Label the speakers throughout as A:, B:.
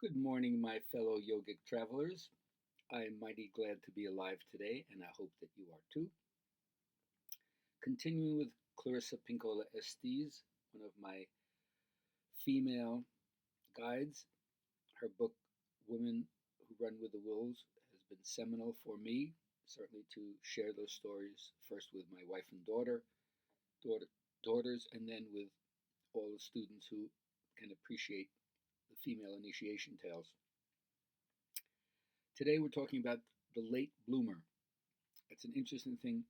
A: Good morning, my fellow yogic travelers. I am mighty glad to be alive today, and I hope that you are too. Continuing with Clarissa Pinkola Estes, one of my female guides, her book, Women Who Run with the Wolves, has been seminal for me, certainly to share those stories first with my wife and daughter daughters, and then with all the students who can appreciate the female initiation tales. Today we're talking about the late bloomer. It's an interesting thing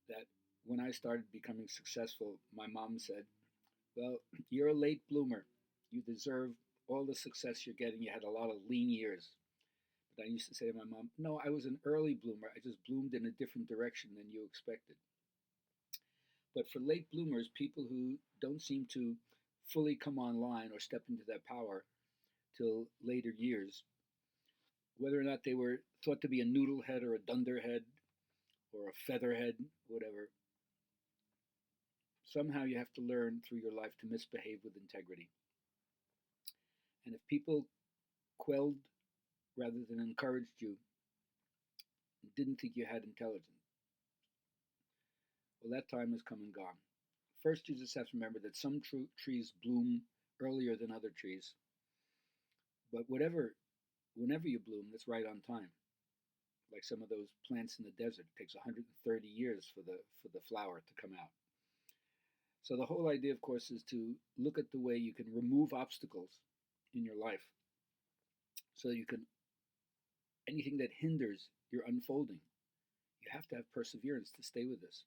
A: that when I started becoming successful, my mom said, "Well, you're a late bloomer. You deserve all the success you're getting. You had a lot of lean years." But I used to say to my mom, "No, I was an early bloomer. I just bloomed in a different direction than you expected." But for late bloomers, people who don't seem to fully come online or step into their power till later years, whether or not they were thought to be a noodlehead or a dunderhead or a featherhead, whatever, somehow you have to learn through your life to misbehave with integrity. And if people quelled rather than encouraged you and didn't think you had intelligence, well, that time has come and gone. First, you just have to remember that some trees bloom earlier than other trees, but whenever you bloom, that's right on time. Like some of those plants in the desert, it takes 130 years for the flower to come out. So the whole idea, of course, is to look at the way you can remove obstacles in your life, so you can anything that hinders your unfolding. You have to have perseverance to stay with this.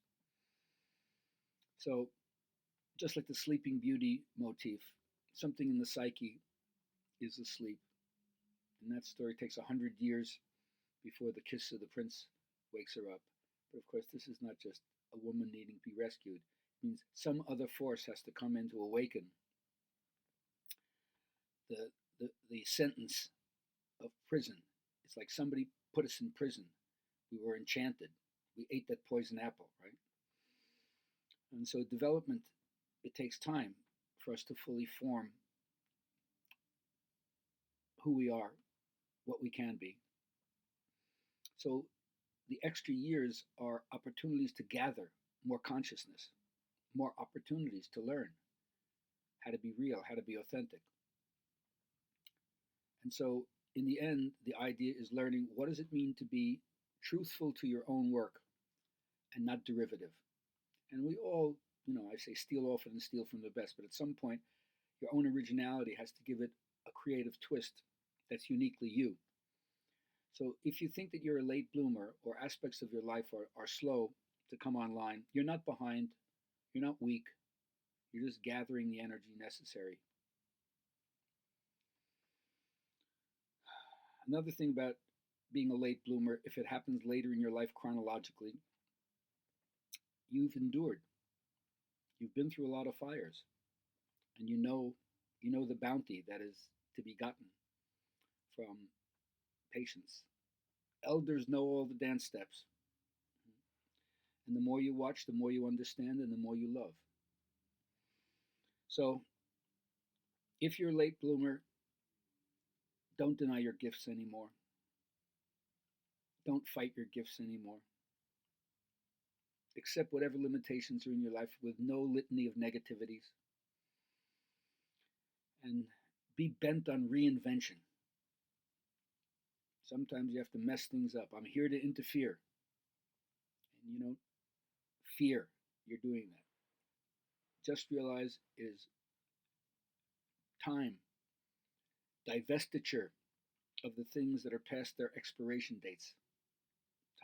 A: So just like the Sleeping Beauty motif, something in the psyche is asleep, and that story takes 100 years before the kiss of the prince wakes her up. But of course, this is not just a woman needing to be rescued. It means some other force has to come in to awaken the sentence of prison. It's like somebody put us in prison. We were enchanted. We ate that poison apple, right? And so development, it takes time for us to fully form who we are, what we can be. So the extra years are opportunities to gather more consciousness, more opportunities to learn how to be real, how to be authentic. And so in the end, the idea is learning what does it mean to be truthful to your own work and not derivative. And we all, I say steal often and steal from the best, but at some point, your own originality has to give it a creative twist that's uniquely you. So if you think that you're a late bloomer or aspects of your life are slow to come online, you're not behind, you're not weak, you're just gathering the energy necessary. Another thing about being a late bloomer, if it happens later in your life chronologically, you've endured. You've been through a lot of fires, and you know the bounty that is to be gotten from patience. Elders know all the dance steps, and the more you watch, the more you understand, and the more you love. So, if you're a late bloomer, don't deny your gifts anymore. Don't fight your gifts anymore. Accept whatever limitations are in your life with no litany of negativities, and be bent on reinvention. Sometimes you have to mess things up. I'm here to interfere. And fear you're doing that. Just realize it is time, divestiture of the things that are past their expiration dates.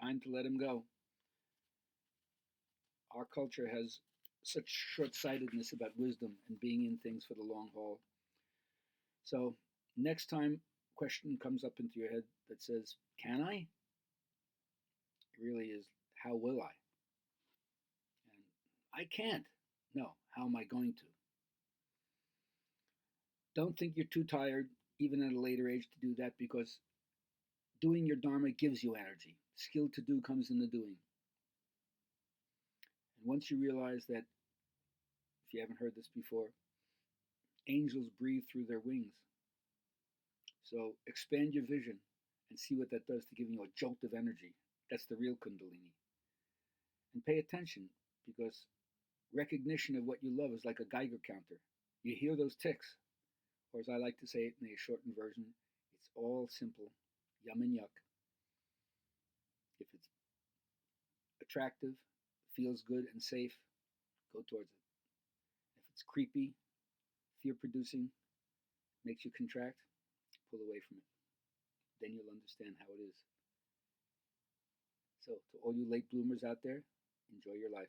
A: Time to let them go. Our culture has such short sightedness about wisdom and being in things for the long haul. So, next time a question comes up into your head that says, "Can I?" It really is, "How will I?" And I can't. No, how am I going to? Don't think you're too tired, even at a later age, to do that, because doing your Dharma gives you energy. Skill to do comes in the doing. And once you realize that, if you haven't heard this before, angels breathe through their wings. So expand your vision and see what that does to giving you a jolt of energy. That's the real Kundalini. And pay attention because recognition of what you love is like a Geiger counter. You hear those ticks, or as I like to say it in a shortened version, it's all simple, yum and yuck. If it's attractive, feels good and safe, go towards it. If it's creepy, fear producing, makes you contract, pull away from it. Then you'll understand how it is. So, to all you late bloomers out there, enjoy your life.